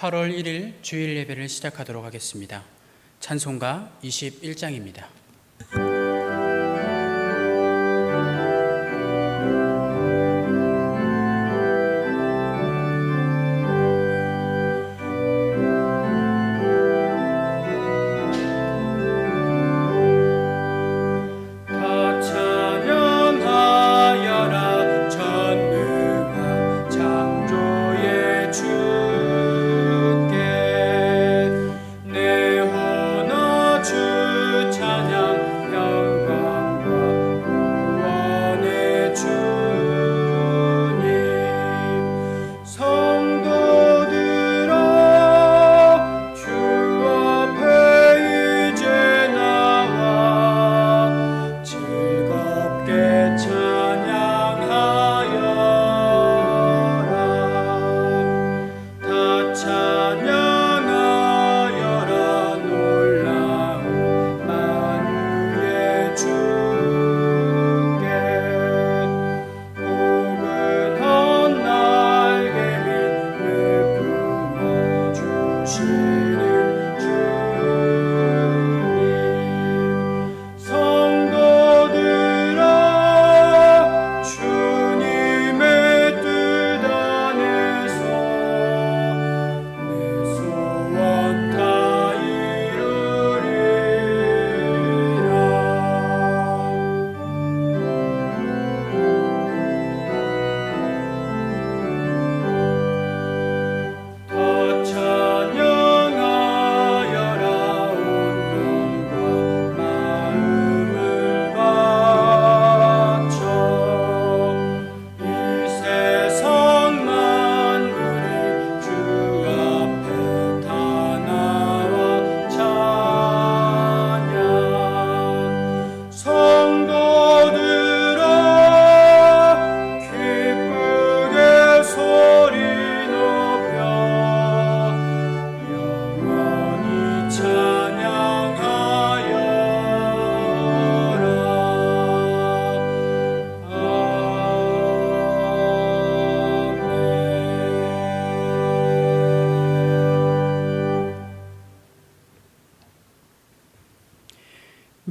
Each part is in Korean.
(8월 1일) 주일 예배를 시작하도록 하겠습니다. 찬송가 21장입니다.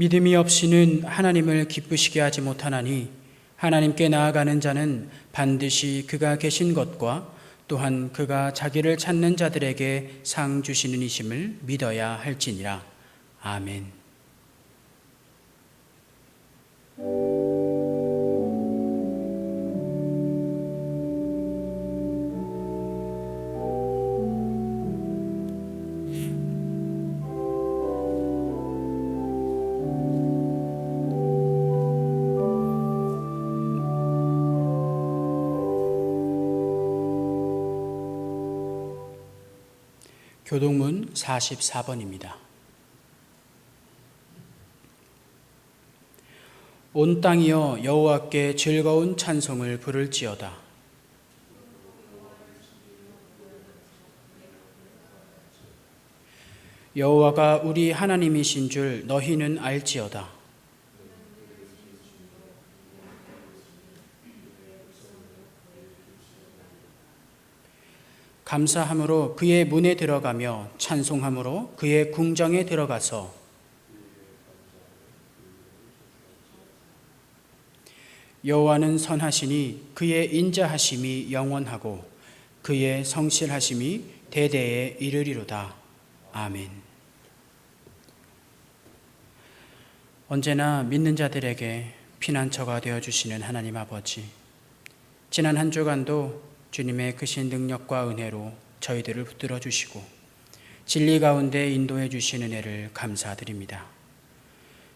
믿음이 없이는 하나님을 기쁘시게 하지 못하나니 하나님께 나아가는 자는 반드시 그가 계신 것과 또한 그가 자기를 찾는 자들에게 상 주시는 이심을 믿어야 할지니라. 아멘. 교동문 44번입니다. 온 땅이여 여호와께 즐거운 찬송을 부를지어다. 여호와가 우리 하나님이신 줄 너희는 알지어다. 감사함으로 그의 문에 들어가며 찬송함으로 그의 궁정에 들어가서 여호와는 선하시니 그의 인자하심이 영원하고 그의 성실하심이 대대에 이르리로다. 아멘. 언제나 믿는 자들에게 피난처가 되어주시는 하나님 아버지, 지난 한 주간도 주님의 크신 능력과 은혜로 저희들을 붙들어 주시고 진리 가운데 인도해 주신 은혜를 감사드립니다.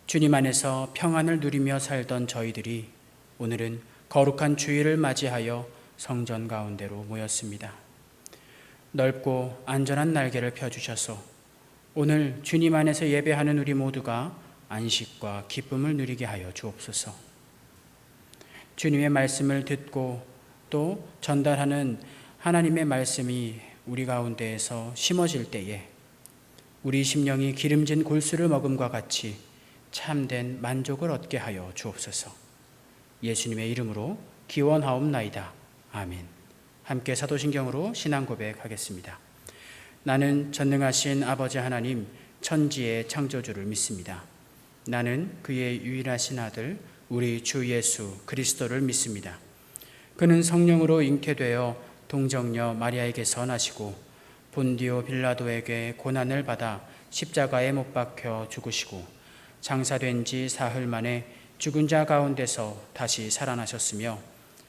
주님 안에서 평안을 누리며 살던 저희들이 오늘은 거룩한 주일을 맞이하여 성전 가운데로 모였습니다. 넓고 안전한 날개를 펴주셔서 오늘 주님 안에서 예배하는 우리 모두가 안식과 기쁨을 누리게 하여 주옵소서. 주님의 말씀을 듣고 또 전달하는 하나님의 말씀이 우리 가운데에서 심어질 때에 우리 심령이 기름진 골수를 먹음과 같이 참된 만족을 얻게 하여 주옵소서. 예수님의 이름으로 기원하옵나이다. 아멘. 함께 사도신경으로 신앙 고백하겠습니다. 나는 전능하신 아버지 하나님 천지의 창조주를 믿습니다. 나는 그의 유일하신 아들 우리 주 예수 그리스도를 믿습니다. 그는 성령으로 잉태되어 동정녀 마리아에게서 나시고 본디오 빌라도에게 고난을 받아 십자가에 못 박혀 죽으시고 장사된 지 사흘 만에 죽은 자 가운데서 다시 살아나셨으며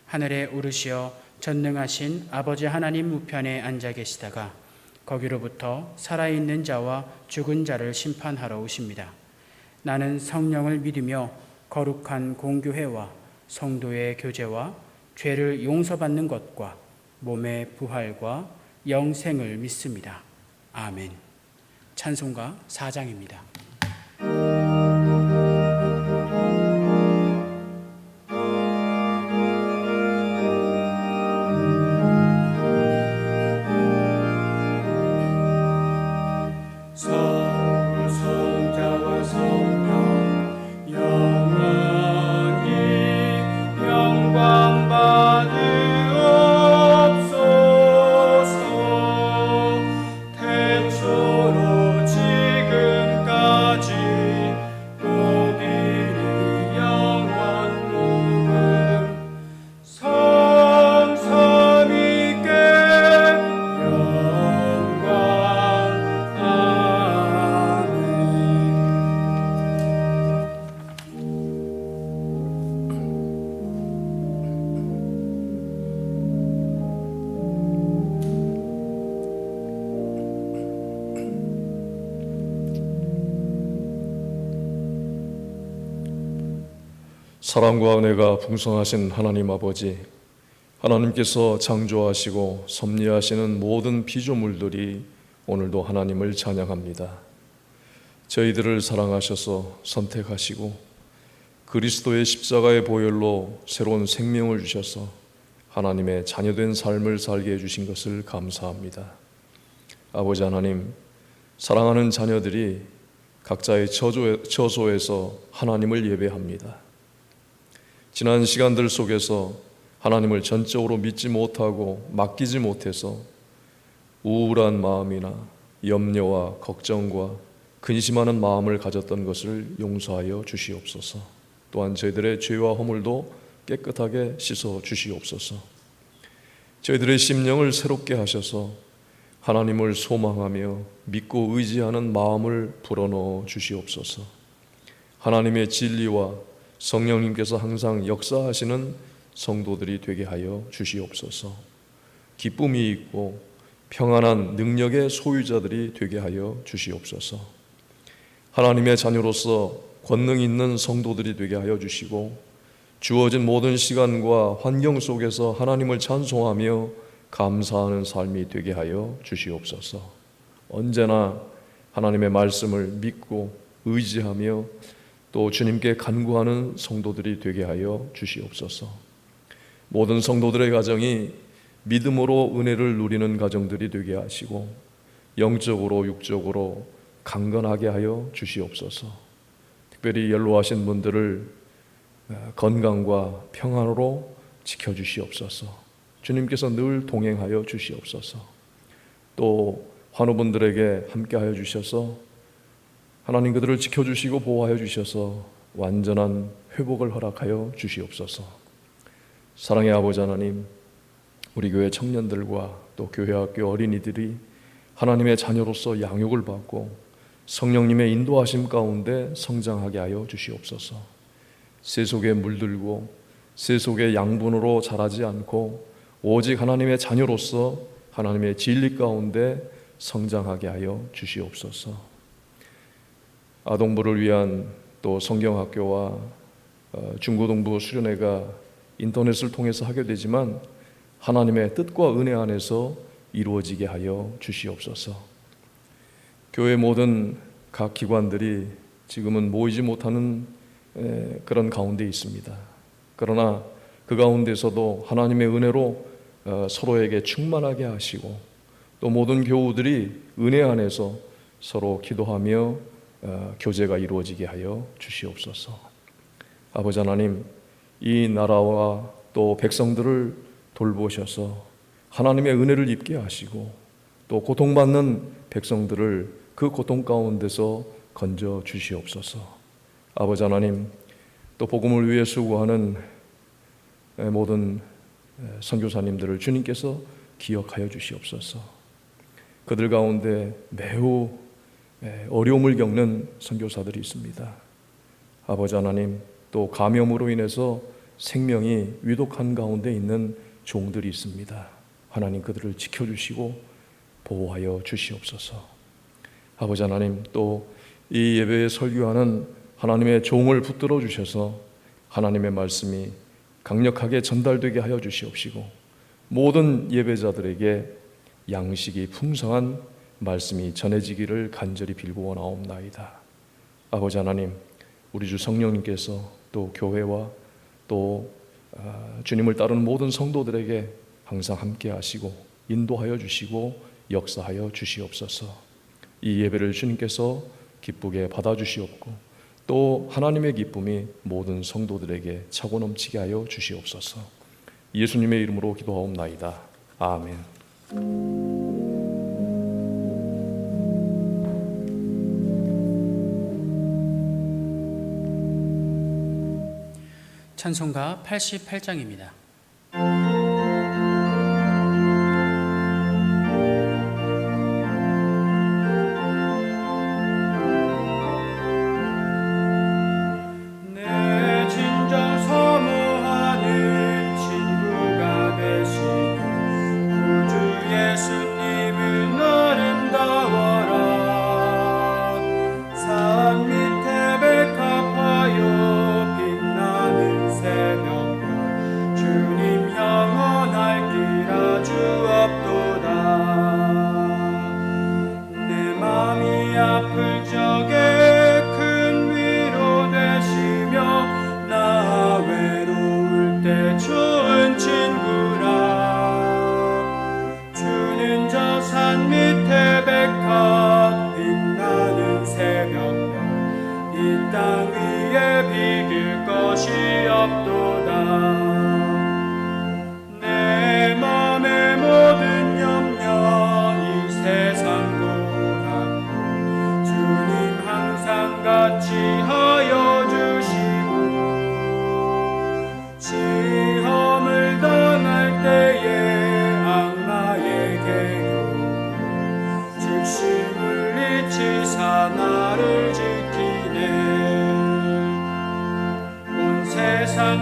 하늘에 오르시어 전능하신 아버지 하나님 우편에 앉아 계시다가 거기로부터 살아있는 자와 죽은 자를 심판하러 오십니다. 나는 성령을 믿으며 거룩한 공교회와 성도의 교제와 죄를 용서받는 것과 몸의 부활과 영생을 믿습니다. 아멘. 찬송가 4장입니다. 사랑과 은혜가 풍성하신 하나님 아버지, 하나님께서 창조하시고 섭리하시는 모든 피조물들이 오늘도 하나님을 찬양합니다. 저희들을 사랑하셔서 선택하시고 그리스도의 십자가의 보혈로 새로운 생명을 주셔서 하나님의 자녀된 삶을 살게 해주신 것을 감사합니다. 아버지 하나님, 사랑하는 자녀들이 각자의 처소에서 하나님을 예배합니다. 지난 시간들 속에서 하나님을 전적으로 믿지 못하고 맡기지 못해서 우울한 마음이나 염려와 걱정과 근심하는 마음을 가졌던 것을 용서하여 주시옵소서. 또한 저희들의 죄와 허물도 깨끗하게 씻어 주시옵소서. 저희들의 심령을 새롭게 하셔서 하나님을 소망하며 믿고 의지하는 마음을 불어넣어 주시옵소서. 하나님의 진리와 성령님께서 항상 역사하시는 성도들이 되게 하여 주시옵소서. 기쁨이 있고 평안한 능력의 소유자들이 되게 하여 주시옵소서. 하나님의 자녀로서 권능 있는 성도들이 되게 하여 주시고 주어진 모든 시간과 환경 속에서 하나님을 찬송하며 감사하는 삶이 되게 하여 주시옵소서. 언제나 하나님의 말씀을 믿고 의지하며 또 주님께 간구하는 성도들이 되게 하여 주시옵소서. 모든 성도들의 가정이 믿음으로 은혜를 누리는 가정들이 되게 하시고 영적으로 육적으로 강건하게 하여 주시옵소서. 특별히 연로하신 분들을 건강과 평안으로 지켜주시옵소서. 주님께서 늘 동행하여 주시옵소서. 또 환우분들에게 함께하여 주셔서 하나님 그들을 지켜주시고 보호하여 주셔서 완전한 회복을 허락하여 주시옵소서. 사랑의 아버지 하나님, 우리 교회 청년들과 또 교회 학교 어린이들이 하나님의 자녀로서 양육을 받고 성령님의 인도하심 가운데 성장하게 하여 주시옵소서. 새 속에 물들고 새 속의 양분으로 자라지 않고 오직 하나님의 자녀로서 하나님의 진리 가운데 성장하게 하여 주시옵소서. 아동부를 위한 또 성경학교와 중고등부 수련회가 인터넷을 통해서 하게 되지만 하나님의 뜻과 은혜 안에서 이루어지게 하여 주시옵소서. 교회 모든 각 기관들이 지금은 모이지 못하는 그런 가운데 있습니다. 그러나 그 가운데서도 하나님의 은혜로 서로에게 충만하게 하시고 또 모든 교우들이 은혜 안에서 서로 기도하며 교제가 이루어지게 하여 주시옵소서. 아버지 하나님, 이 나라와 또 백성들을 돌보셔서 하나님의 은혜를 입게 하시고 또 고통받는 백성들을 그 고통 가운데서 건져 주시옵소서. 아버지 하나님, 또 복음을 위해 수고하는 모든 선교사님들을 주님께서 기억하여 주시옵소서. 그들 가운데 매우 어려움을 겪는 선교사들이 있습니다. 아버지 하나님, 또 감염으로 인해서 생명이 위독한 가운데 있는 종들이 있습니다. 하나님, 그들을 지켜주시고 보호하여 주시옵소서. 아버지 하나님, 또 이 예배에 설교하는 하나님의 종을 붙들어 주셔서 하나님의 말씀이 강력하게 전달되게 하여 주시옵시고 모든 예배자들에게 양식이 풍성한 말씀이 전해지기를 간절히 빌고 원하옵나이다. 아버지 하나님, 우리 주 성령님께서 또 교회와 또 주님을 따르는 모든 성도들에게 항상 함께 하시고 인도하여 주시고 역사하여 주시옵소서. 이 예배를 주님께서 기쁘게 받아주시옵고 또 하나님의 기쁨이 모든 성도들에게 차고 넘치게 하여 주시옵소서. 예수님의 이름으로 기도하옵나이다. 아멘. 찬송가 88장입니다.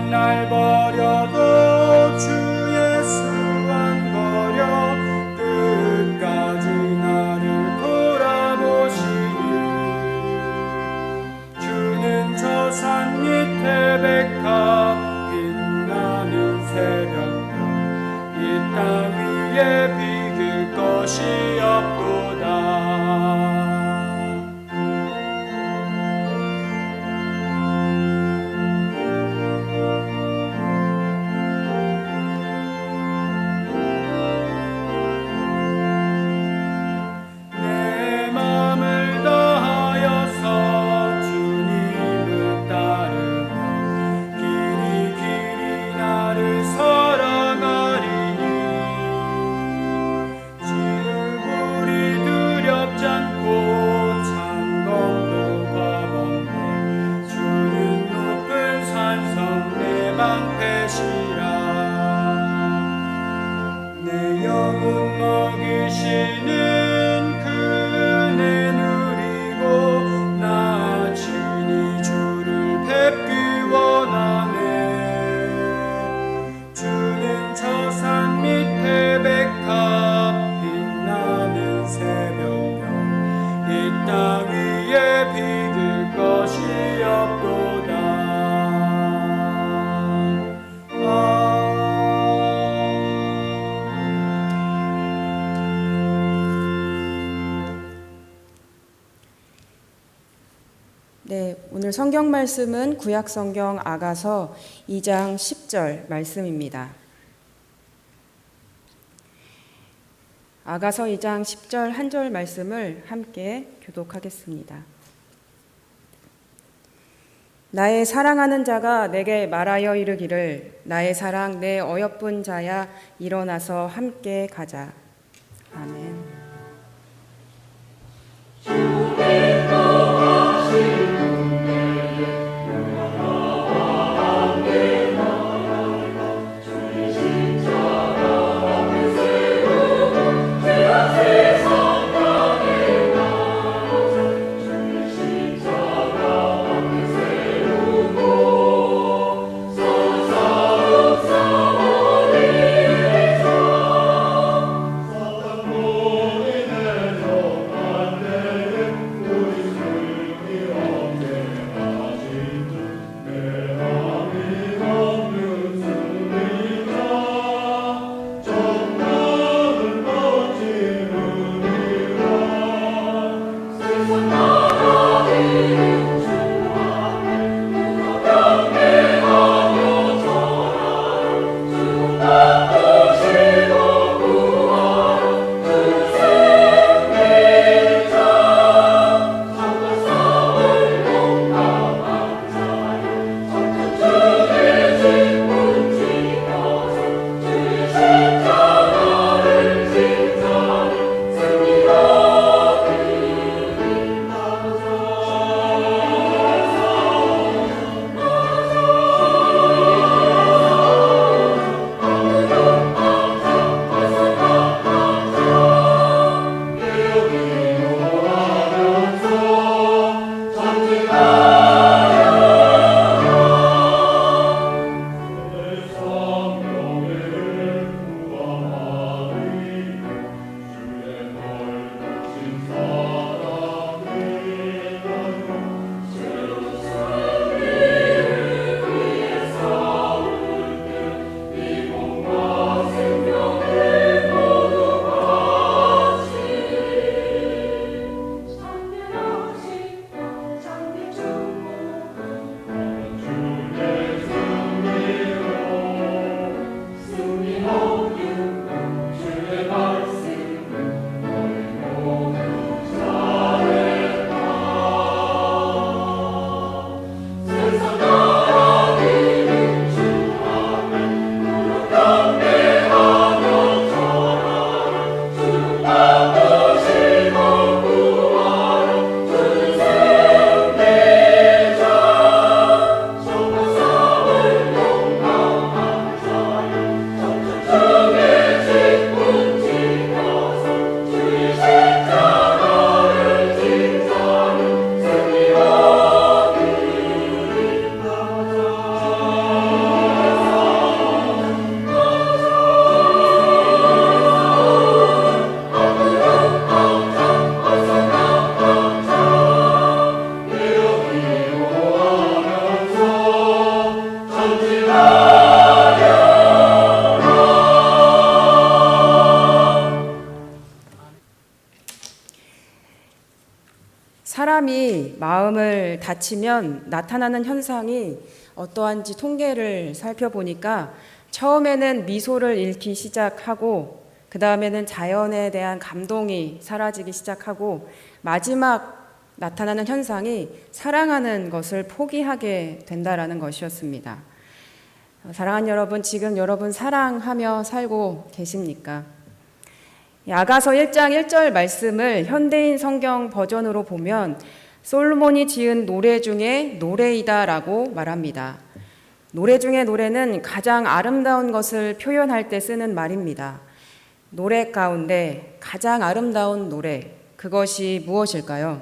날 버려도 주 예수 안 버려 끝까지 나를 돌아보시니 주는 저 산 밑에 백합 빛나는 새벽별 이 땅 위에 비길 것이 없도다. 네, 오늘 성경 말씀은 구약 성경 아가서 2장 10절 말씀입니다. 아가서 2장 10절 한 절 말씀을 함께 교독하겠습니다. 나의 사랑하는 자가 내게 말하여 이르기를 나의 사랑 내 어여쁜 자야 일어나서 함께 가자. 아멘. 사람이 마음을 다치면 나타나는 현상이 어떠한지 통계를 살펴보니까 처음에는 미소를 잃기 시작하고 그 다음에는 자연에 대한 감동이 사라지기 시작하고 마지막 나타나는 현상이 사랑하는 것을 포기하게 된다라는 것이었습니다. 사랑하는 여러분, 지금 여러분 사랑하며 살고 계십니까? 아가서 1장 1절 말씀을 현대인 성경 버전으로 보면 솔로몬이 지은 노래 중에 노래이다라고 말합니다. 노래 중에 노래는 가장 아름다운 것을 표현할 때 쓰는 말입니다. 노래 가운데 가장 아름다운 노래, 그것이 무엇일까요?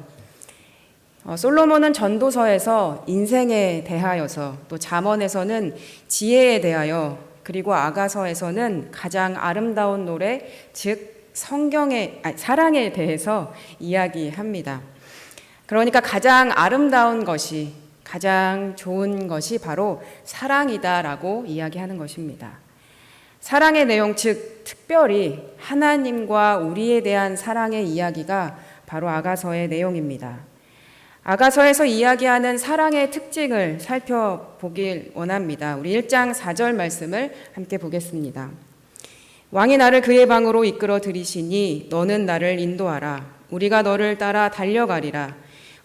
솔로몬은 전도서에서 인생에 대하여서, 또 잠언에서는 지혜에 대하여, 그리고 아가서에서는 가장 아름다운 노래, 즉 사랑에 대해서 이야기합니다. 그러니까 가장 아름다운 것이, 가장 좋은 것이 바로 사랑이다라고 이야기하는 것입니다. 사랑의 내용, 즉 특별히 하나님과 우리에 대한 사랑의 이야기가 바로 아가서의 내용입니다. 아가서에서 이야기하는 사랑의 특징을 살펴보길 원합니다. 우리 1장 4절 말씀을 함께 보겠습니다. 왕이 나를 그의 방으로 이끌어 들이시니 너는 나를 인도하라. 우리가 너를 따라 달려가리라.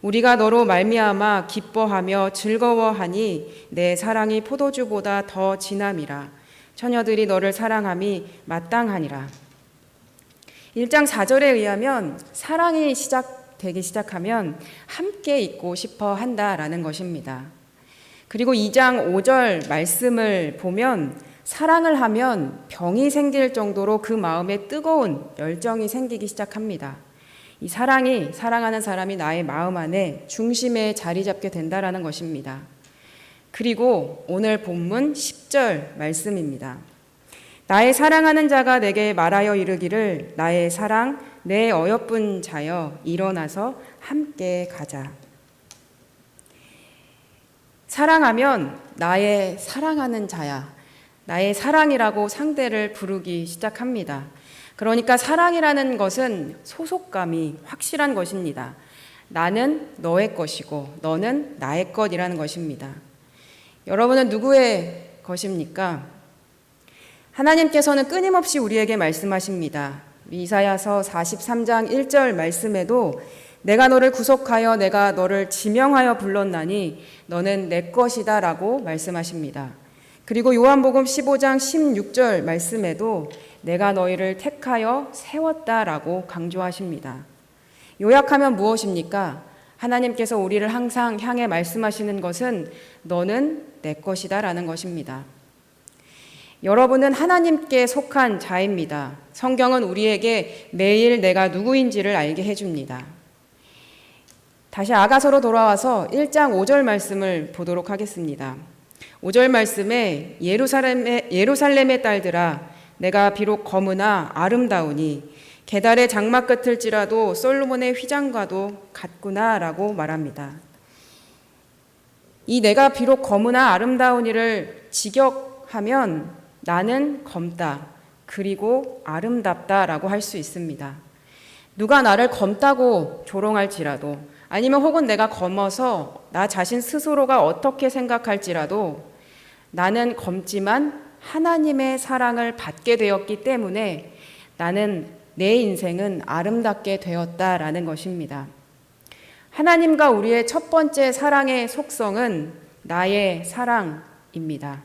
우리가 너로 말미암아 기뻐하며 즐거워하니 내 사랑이 포도주보다 더 진함이라. 처녀들이 너를 사랑함이 마땅하니라. 1장 4절에 의하면 사랑이 되기 시작하면 함께 있고 싶어 한다라는 것입니다. 그리고 2장 5절 말씀을 보면 사랑을 하면 병이 생길 정도로 그 마음에 뜨거운 열정이 생기기 시작합니다. 이 사랑하는 사람이 나의 마음 안에 중심에 자리 잡게 된다라는 것입니다. 그리고 오늘 본문 10절 말씀입니다. 나의 사랑하는 자가 내게 말하여 이르기를 나의 사랑 내 어여쁜 자여 일어나서 함께 가자. 사랑하면 나의 사랑하는 자야, 나의 사랑이라고 상대를 부르기 시작합니다. 그러니까 사랑이라는 것은 소속감이 확실한 것입니다. 나는 너의 것이고 너는 나의 것이라는 것입니다. 여러분은 누구의 것입니까? 하나님께서는 끊임없이 우리에게 말씀하십니다. 이사야서 43장 1절 말씀에도 내가 너를 구속하여 내가 너를 지명하여 불렀나니 너는 내 것이다 라고 말씀하십니다. 그리고 요한복음 15장 16절 말씀에도 내가 너희를 택하여 세웠다 라고 강조하십니다. 요약하면 무엇입니까? 하나님께서 우리를 항상 향해 말씀하시는 것은 너는 내 것이다 라는 것입니다. 여러분은 하나님께 속한 자입니다. 성경은 우리에게 매일 내가 누구인지를 알게 해줍니다. 다시 아가서로 돌아와서 1장 5절 말씀을 보도록 하겠습니다. 5절 말씀에 예루살렘의 딸들아 내가 비록 검으나 아름다우니 게달의 장막 같을지라도 솔로몬의 휘장과도 같구나 라고 말합니다. 이 내가 비록 검으나 아름다우니를 직역하면 나는 검다 그리고 아름답다 라고 할 수 있습니다. 누가 나를 검다고 조롱할지라도 아니면 혹은 내가 검어서 나 자신 스스로가 어떻게 생각할지라도 나는 검지만 하나님의 사랑을 받게 되었기 때문에 나는 내 인생은 아름답게 되었다라는 것입니다. 하나님과 우리의 첫 번째 사랑의 속성은 나의 사랑입니다.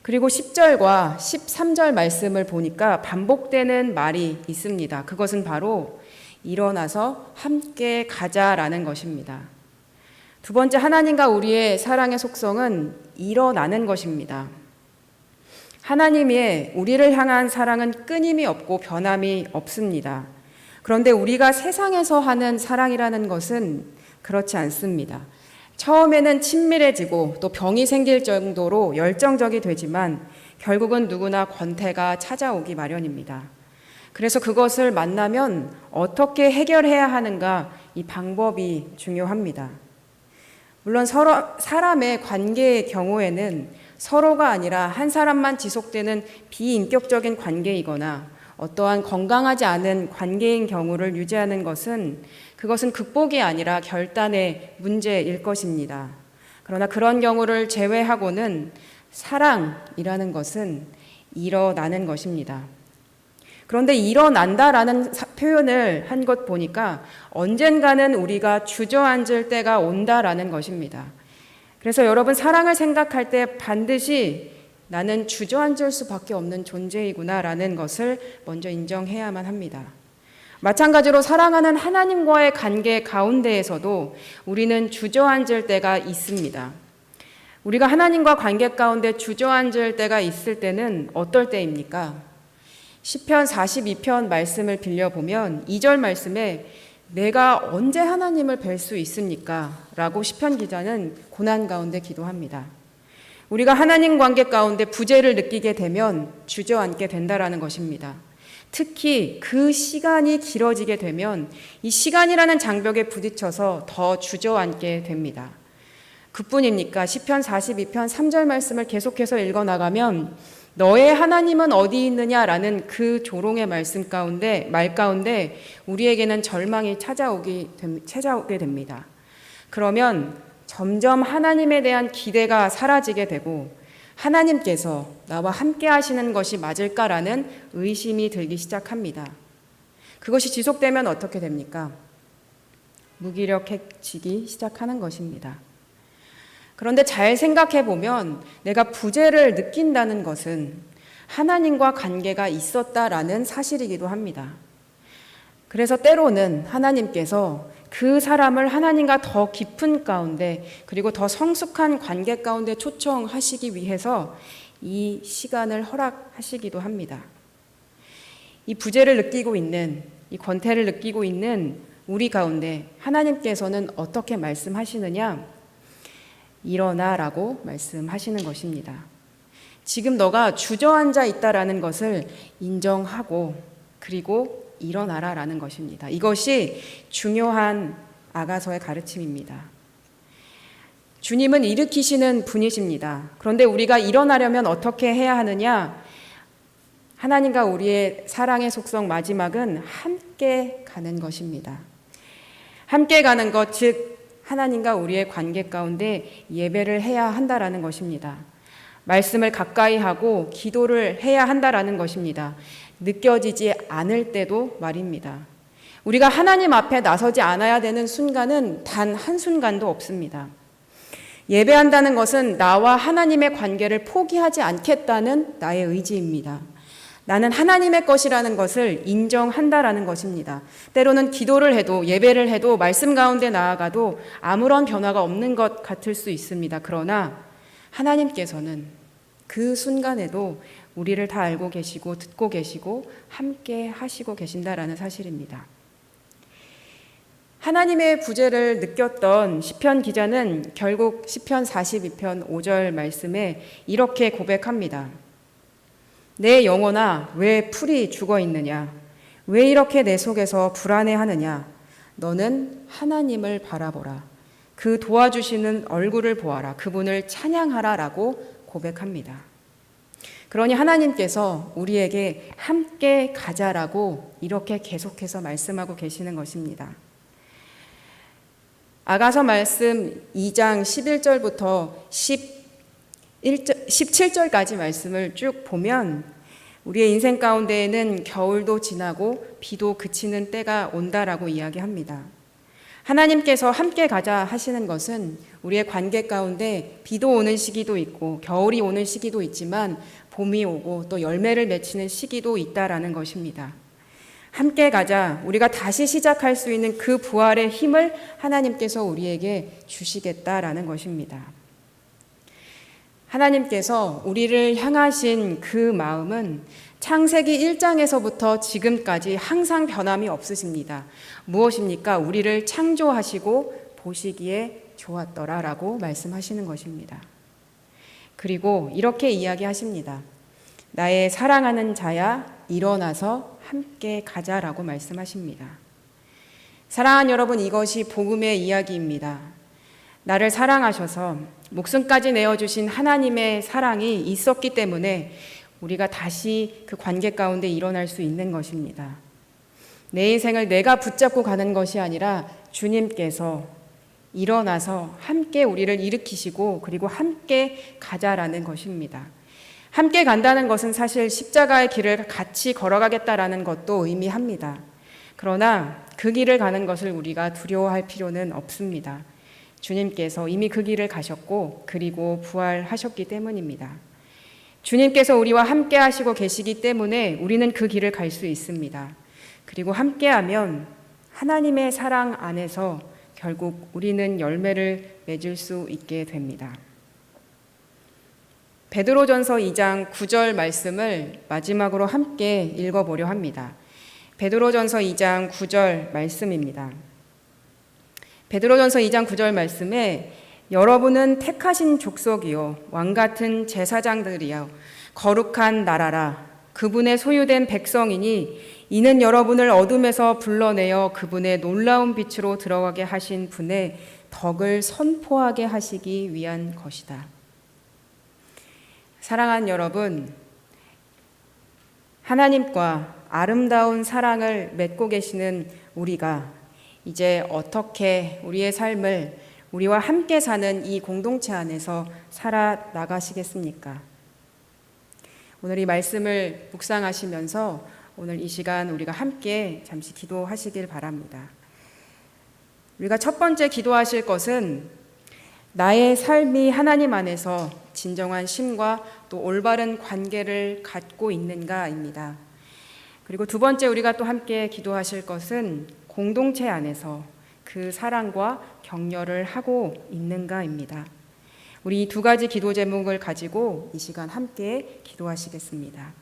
그리고 10절과 13절 말씀을 보니까 반복되는 말이 있습니다. 그것은 바로 일어나서 함께 가자라는 것입니다. 두 번째 하나님과 우리의 사랑의 속성은 일어나는 것입니다. 하나님의 우리를 향한 사랑은 끊임이 없고 변함이 없습니다. 그런데 우리가 세상에서 하는 사랑이라는 것은 그렇지 않습니다. 처음에는 친밀해지고 또 병이 생길 정도로 열정적이 되지만 결국은 누구나 권태가 찾아오기 마련입니다. 그래서 그것을 만나면 어떻게 해결해야 하는가 이 방법이 중요합니다. 물론 사람의 관계의 경우에는 서로가 아니라 한 사람만 지속되는 비인격적인 관계이거나 어떠한 건강하지 않은 관계인 경우를 유지하는 그것은 극복이 아니라 결단의 문제일 것입니다. 그러나 그런 경우를 제외하고는 사랑이라는 것은 일어나는 것입니다. 그런데 일어난다라는 표현을 한 것 보니까 언젠가는 우리가 주저앉을 때가 온다라는 것입니다. 그래서 여러분 사랑을 생각할 때 반드시 나는 주저앉을 수밖에 없는 존재이구나라는 것을 먼저 인정해야만 합니다. 마찬가지로 사랑하는 하나님과의 관계 가운데에서도 우리는 주저앉을 때가 있습니다. 우리가 하나님과 관계 가운데 주저앉을 때가 있을 때는 어떨 때입니까? 시편 42편 말씀을 빌려보면 2절 말씀에 내가 언제 하나님을 뵐 수 있습니까? 라고 시편 기자는 고난 가운데 기도합니다. 우리가 하나님 관계 가운데 부재를 느끼게 되면 주저앉게 된다라는 것입니다. 특히 그 시간이 길어지게 되면 이 시간이라는 장벽에 부딪혀서 더 주저앉게 됩니다. 그뿐입니까? 시편 42편 3절 말씀을 계속해서 읽어나가면 너의 하나님은 어디 있느냐라는 그 조롱의 말 가운데 우리에게는 절망이 찾아오게 됩니다. 그러면 점점 하나님에 대한 기대가 사라지게 되고 하나님께서 나와 함께 하시는 것이 맞을까라는 의심이 들기 시작합니다. 그것이 지속되면 어떻게 됩니까? 무기력해지기 시작하는 것입니다. 그런데 잘 생각해 보면 내가 부재를 느낀다는 것은 하나님과 관계가 있었다라는 사실이기도 합니다. 그래서 때로는 하나님께서 그 사람을 하나님과 더 깊은 가운데 그리고 더 성숙한 관계 가운데 초청하시기 위해서 이 시간을 허락하시기도 합니다. 이 부재를 느끼고 있는, 이 권태를 느끼고 있는 우리 가운데 하나님께서는 어떻게 말씀하시느냐? 일어나라고 말씀하시는 것입니다. 지금 너가 주저앉아 있다라는 것을 인정하고 그리고 일어나라라는 것입니다. 이것이 중요한 아가서의 가르침입니다. 주님은 일으키시는 분이십니다. 그런데 우리가 일어나려면 어떻게 해야 하느냐? 하나님과 우리의 사랑의 속성 마지막은 함께 가는 것입니다. 함께 가는 것, 즉 하나님과 우리의 관계 가운데 예배를 해야 한다라는 것입니다. 말씀을 가까이 하고 기도를 해야 한다라는 것입니다. 느껴지지 않을 때도 말입니다. 우리가 하나님 앞에 나서지 않아야 되는 순간은 단 한순간도 없습니다. 예배한다는 것은 나와 하나님의 관계를 포기하지 않겠다는 나의 의지입니다. 나는 하나님의 것이라는 것을 인정한다라는 것입니다. 때로는 기도를 해도 예배를 해도 말씀 가운데 나아가도 아무런 변화가 없는 것 같을 수 있습니다. 그러나 하나님께서는 그 순간에도 우리를 다 알고 계시고 듣고 계시고 함께 하시고 계신다라는 사실입니다. 하나님의 부재를 느꼈던 시편 기자는 결국 시편 42편 5절 말씀에 이렇게 고백합니다. 내 영혼아 왜 풀이 죽어 있느냐? 왜 이렇게 내 속에서 불안해하느냐? 너는 하나님을 바라보라. 그 도와주시는 얼굴을 보아라. 그분을 찬양하라 라고 고백합니다. 그러니 하나님께서 우리에게 함께 가자라고 이렇게 계속해서 말씀하고 계시는 것입니다. 아가서 말씀 2장 11절부터 17절까지 말씀을 쭉 보면 우리의 인생 가운데에는 겨울도 지나고 비도 그치는 때가 온다라고 이야기합니다. 하나님께서 함께 가자 하시는 것은 우리의 관계 가운데 비도 오는 시기도 있고 겨울이 오는 시기도 있지만 봄이 오고 또 열매를 맺히는 시기도 있다라는 것입니다. 함께 가자, 우리가 다시 시작할 수 있는 그 부활의 힘을 하나님께서 우리에게 주시겠다라는 것입니다. 하나님께서 우리를 향하신 그 마음은 창세기 1장에서부터 지금까지 항상 변함이 없으십니다. 무엇입니까? 우리를 창조하시고 보시기에 좋았더라라고 말씀하시는 것입니다. 그리고 이렇게 이야기하십니다. 나의 사랑하는 자야 일어나서 함께 가자라고 말씀하십니다. 사랑하는 여러분, 이것이 복음의 이야기입니다. 나를 사랑하셔서 목숨까지 내어주신 하나님의 사랑이 있었기 때문에 우리가 다시 그 관계 가운데 일어날 수 있는 것입니다. 내 인생을 내가 붙잡고 가는 것이 아니라 주님께서 일어나서 함께 우리를 일으키시고 그리고 함께 가자라는 것입니다. 함께 간다는 것은 사실 십자가의 길을 같이 걸어가겠다라는 것도 의미합니다. 그러나 그 길을 가는 것을 우리가 두려워할 필요는 없습니다. 주님께서 이미 그 길을 가셨고 그리고 부활하셨기 때문입니다. 주님께서 우리와 함께 하시고 계시기 때문에 우리는 그 길을 갈 수 있습니다. 그리고 함께하면 하나님의 사랑 안에서 결국 우리는 열매를 맺을 수 있게 됩니다. 베드로전서 2장 9절 말씀을 마지막으로 함께 읽어보려 합니다. 베드로전서 2장 9절 말씀입니다. 베드로전서 2장 9절 말씀에 여러분은 택하신 족속이요 왕같은 제사장들이요 거룩한 나라라 그분의 소유된 백성이니 이는 여러분을 어둠에서 불러내어 그분의 놀라운 빛으로 들어가게 하신 분의 덕을 선포하게 하시기 위한 것이다. 사랑하는 여러분, 하나님과 아름다운 사랑을 맺고 계시는 우리가 이제 어떻게 우리의 삶을 우리와 함께 사는 이 공동체 안에서 살아나가시겠습니까? 오늘 이 말씀을 묵상하시면서 오늘 이 시간 우리가 함께 잠시 기도하시길 바랍니다. 우리가 첫 번째 기도하실 것은 나의 삶이 하나님 안에서 진정한 쉼과 또 올바른 관계를 갖고 있는가입니다. 그리고 두 번째 우리가 또 함께 기도하실 것은 공동체 안에서 그 사랑과 격려를 하고 있는가입니다. 우리 이 두 가지 기도 제목을 가지고 이 시간 함께 기도하시겠습니다.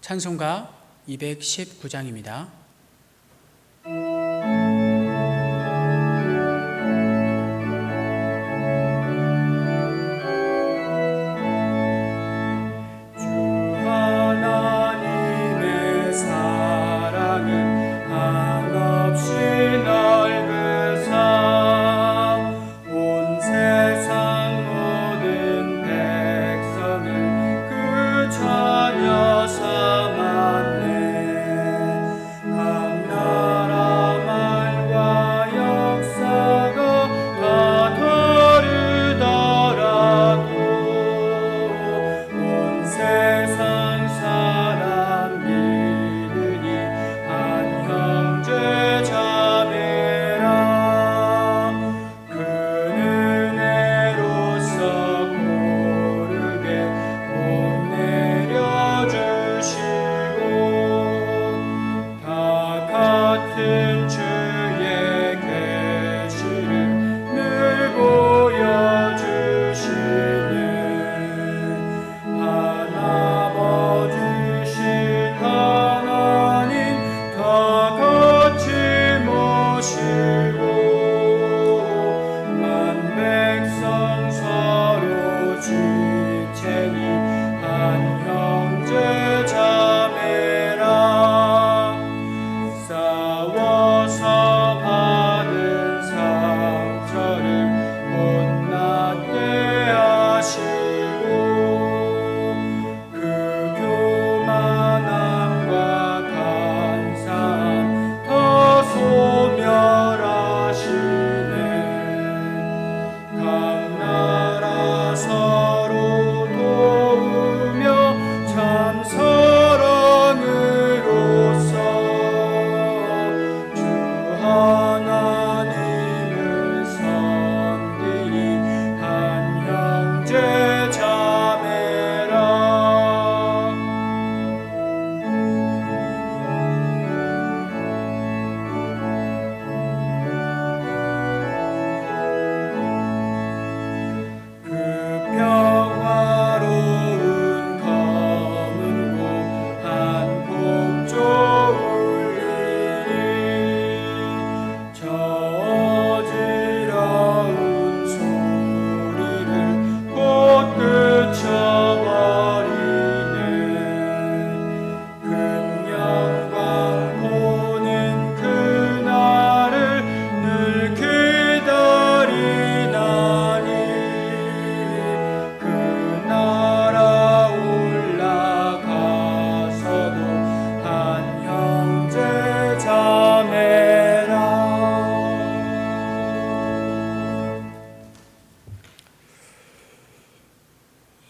찬송가 219장입니다. 하나님의 사랑은 한없이 넓으사 온 세상 모든 백성을 그 자녀 삼았네. 각 나라 말과 역사가 다 다르더라도 온 세상 사람 믿으니 한 형제 자매라. 그 은혜로서 고르게 복 내려주시고 다 같은 주의 계시를 늘 보여주시네. 하나 버주신 하나님 다 같이 모시고 만 백성 서로 지체니 한 형제 자매라. 싸워서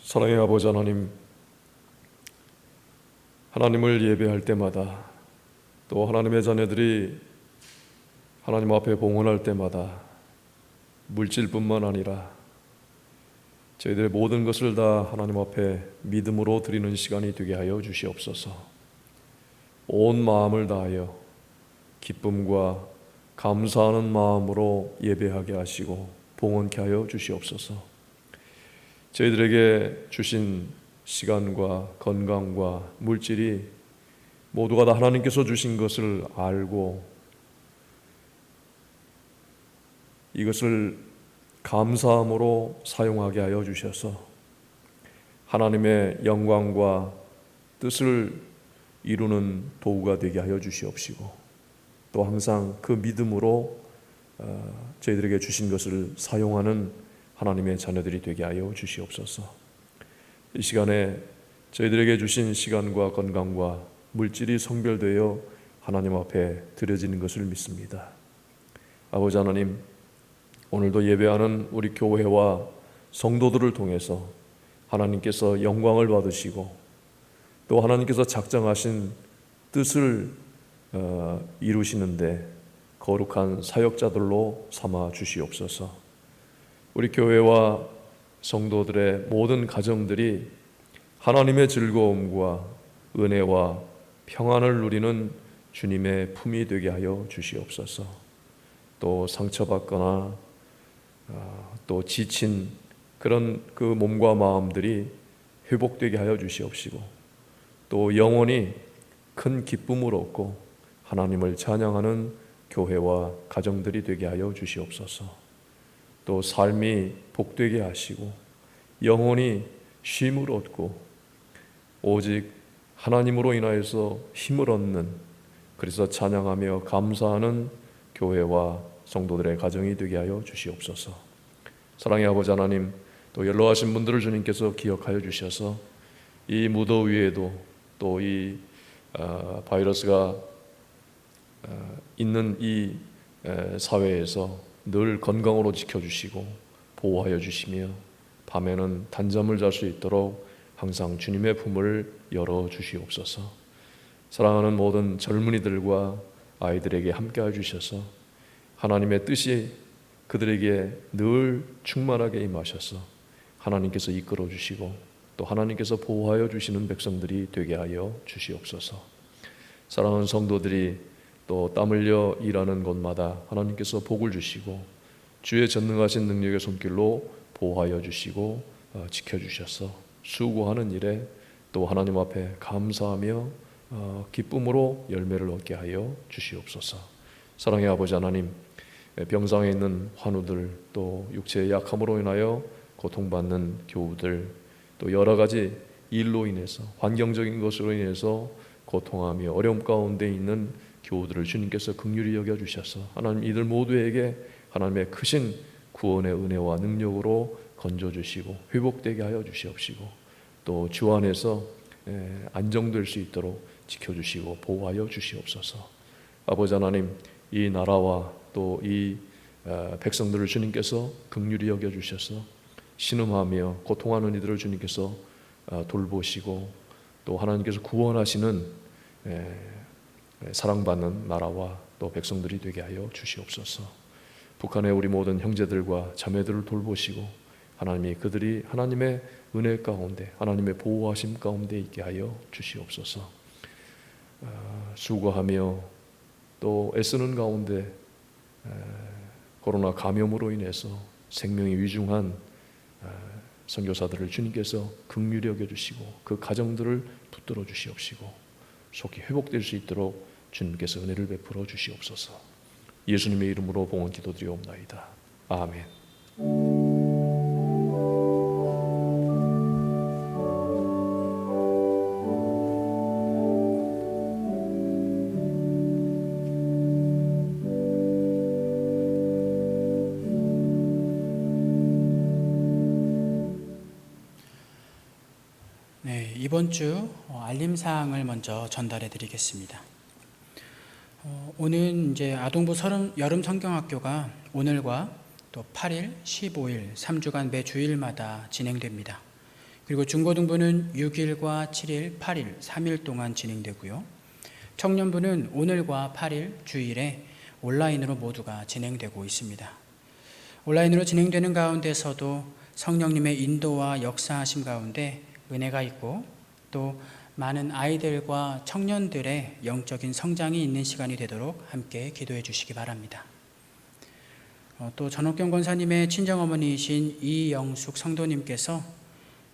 사랑의 아버지 하나님, 하나님을 예배할 때마다 또 하나님의 자녀들이 하나님 앞에 봉헌할 때마다 물질뿐만 아니라 저희들의 모든 것을 다 하나님 앞에 믿음으로 드리는 시간이 되게 하여 주시옵소서. 온 마음을 다하여 기쁨과 감사하는 마음으로 예배하게 하시고 봉헌케 하여 주시옵소서. 저희들에게 주신 시간과 건강과 물질이 모두가 다 하나님께서 주신 것을 알고 이것을 감사함으로 사용하게 하여 주셔서 하나님의 영광과 뜻을 이루는 도구가 되게 하여 주시옵시고 또 항상 그 믿음으로 저희들에게 주신 것을 사용하는 하나님의 자녀들이 되게 하여 주시옵소서. 이 시간에 저희들에게 주신 시간과 건강과 물질이 성별되어 하나님 앞에 드려지는 것을 믿습니다. 아버지 하나님, 오늘도 예배하는 우리 교회와 성도들을 통해서 하나님께서 영광을 받으시고 또 하나님께서 작정하신 뜻을 이루시는데 거룩한 사역자들로 삼아 주시옵소서. 우리 교회와 성도들의 모든 가정들이 하나님의 즐거움과 은혜와 평안을 누리는 주님의 품이 되게 하여 주시옵소서. 또 상처받거나 또 지친 그런 그 몸과 마음들이 회복되게 하여 주시옵시고 또 영원히 큰 기쁨을 얻고 하나님을 찬양하는 교회와 가정들이 되게 하여 주시옵소서. 또 삶이 복되게 하시고 영원히 쉼을 얻고 오직 하나님으로 인하여서 힘을 얻는, 그래서 찬양하며 감사하는 교회와 성도들의 가정이 되게 하여 주시옵소서. 사랑의 아버지 하나님, 또 연로하신 분들을 주님께서 기억하여 주셔서 이 무더위에도 또 이 바이러스가 있는 이 사회에서 늘 건강으로 지켜주시고 보호하여 주시며 밤에는 단잠을 잘 수 있도록 항상 주님의 품을 열어 주시옵소서. 사랑하는 모든 젊은이들과 아이들에게 함께해 주셔서 하나님의 뜻이 그들에게 늘 충만하게 임하셔서 하나님께서 이끌어 주시고 또 하나님께서 보호하여 주시는 백성들이 되게 하여 주시옵소서. 사랑하는 성도들이 또 땀 흘려 일하는 곳마다 하나님께서 복을 주시고 주의 전능하신 능력의 손길로 보호하여 주시고 지켜주셔서 수고하는 일에 또 하나님 앞에 감사하며 기쁨으로 열매를 얻게 하여 주시옵소서. 사랑의 아버지 하나님, 병상에 있는 환우들, 또 육체의 약함으로 인하여 고통받는 교우들, 또 여러 가지 일로 인해서 환경적인 것으로 인해서 고통하며 어려움 가운데 있는 교우들을 주님께서 긍휼히 여겨주셔서 하나님 이들 모두에게 하나님의 크신 구원의 은혜와 능력으로 건져주시고 회복되게 하여 주시옵시고 또 주 안에서 안정될 수 있도록 지켜주시고 보호하여 주시옵소서. 아버지 하나님, 이 나라와 또 이 백성들을 주님께서 긍휼히 여겨주셔서 신음하며 고통하는 이들을 주님께서 돌보시고 또 하나님께서 구원하시는 사랑받는 나라와 또 백성들이 되게 하여 주시옵소서. 북한의 우리 모든 형제들과 자매들을 돌보시고 하나님이 그들이 하나님의 은혜 가운데 하나님의 보호하심 가운데 있게 하여 주시옵소서. 수고하며 또 애쓰는 가운데 코로나 감염으로 인해서 생명이 위중한 선교사들을 주님께서 긍휼히 여겨주시고 그 가정들을 붙들어 주시옵시고 속히 회복될 수 있도록 주님께서 은혜를 베풀어 주시옵소서. 예수님의 이름으로 봉헌 기도드리옵나이다. 아멘. 네, 이번 주 알림사항을 먼저 전달해 드리겠습니다. 오늘 이제 아동부 여름 성경학교가 오늘과 또 8일, 15일, 3주간 매 주일마다 진행됩니다. 그리고 중고등부는 6일과 7일, 8일, 3일 동안 진행되고요. 청년부는 오늘과 8일 주일에 온라인으로 모두가 진행되고 있습니다. 온라인으로 진행되는 가운데서도 성령님의 인도와 역사하심 가운데 은혜가 있고 또 많은 아이들과 청년들의 영적인 성장이 있는 시간이 되도록 함께 기도해 주시기 바랍니다. 또 전옥경 권사님의 친정어머니이신 이영숙 성도님께서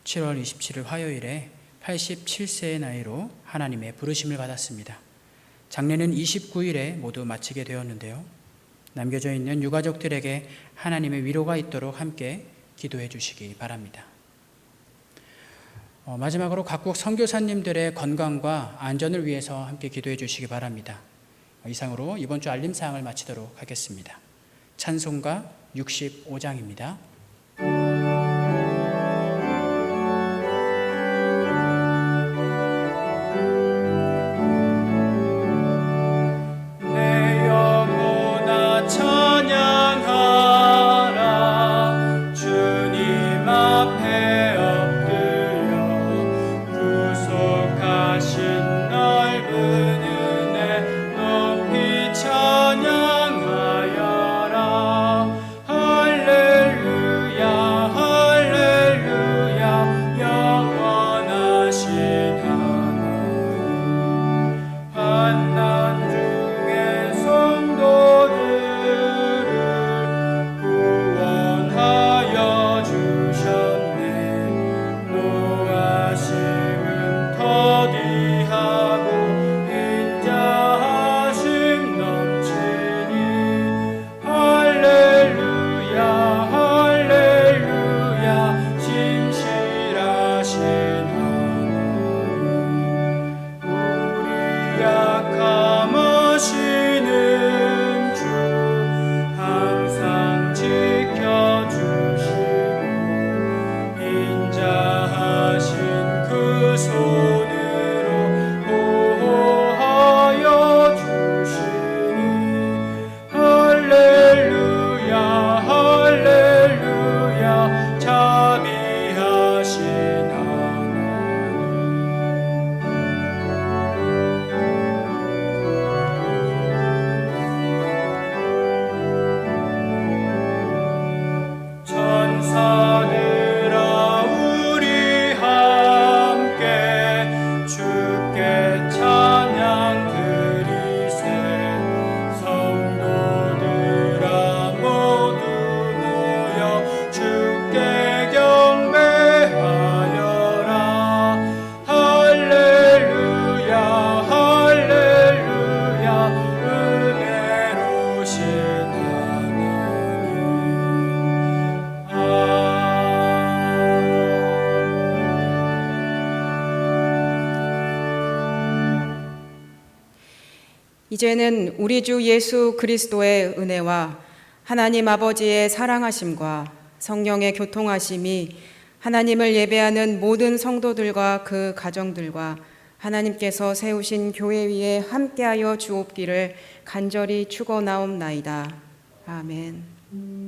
7월 27일 화요일에 87세의 나이로 하나님의 부르심을 받았습니다. 장례는 29일에 모두 마치게 되었는데요. 남겨져 있는 유가족들에게 하나님의 위로가 있도록 함께 기도해 주시기 바랍니다. 마지막으로 각국 선교사님들의 건강과 안전을 위해서 함께 기도해 주시기 바랍니다. 이상으로 이번 주 알림사항을 마치도록 하겠습니다. 찬송가 65장입니다. 이제는 우리 주 예수 그리스도의 은혜와 하나님 아버지의 사랑하심과 성령의 교통하심이 하나님을 예배하는 모든 성도들과 그 가정들과 하나님께서 세우신 교회 위에 함께하여 주옵기를 간절히 축원하옵나이다. 아멘.